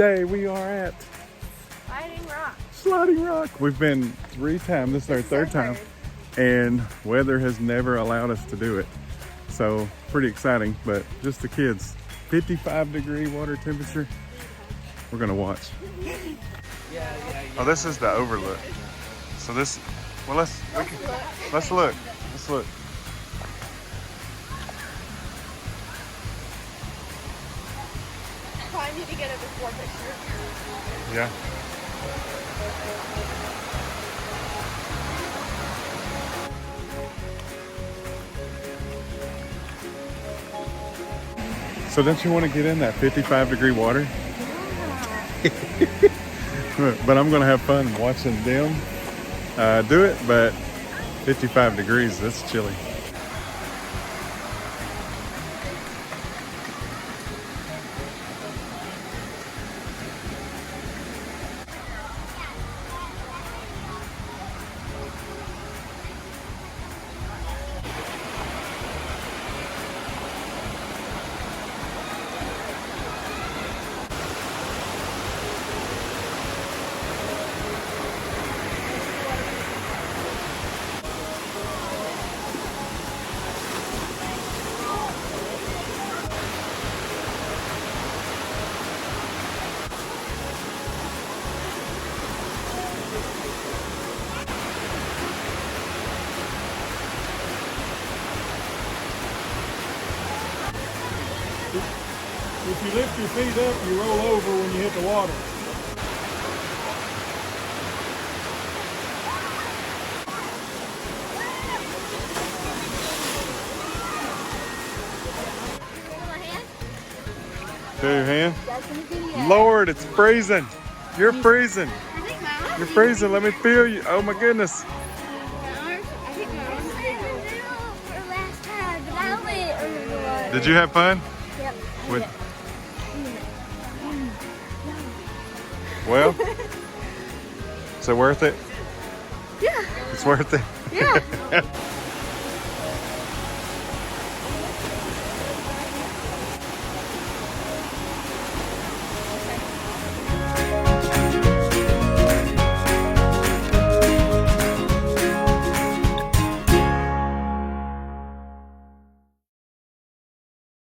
Today we are at Sliding Rock. Sliding Rock. We've been 3 times. This is our third time. And weather has never allowed us to do it. So pretty exciting, but just the kids. 55-degree water temperature. We're gonna watch. Oh, this is the overlook. So this, well, let's look. Probably need to get a before picture. Yeah. So don't you want to get in that 55-degree water? But I'm gonna have fun watching them do it, but 55 degrees, that's chilly. If you lift your feet up, you roll over when you hit the water. Show your hand. Lord, it's freezing. You're freezing. You're freezing. Let me feel you. Oh my goodness. Did you have fun? Yep. With, well, is it worth it? Yeah. It's worth it. Yeah.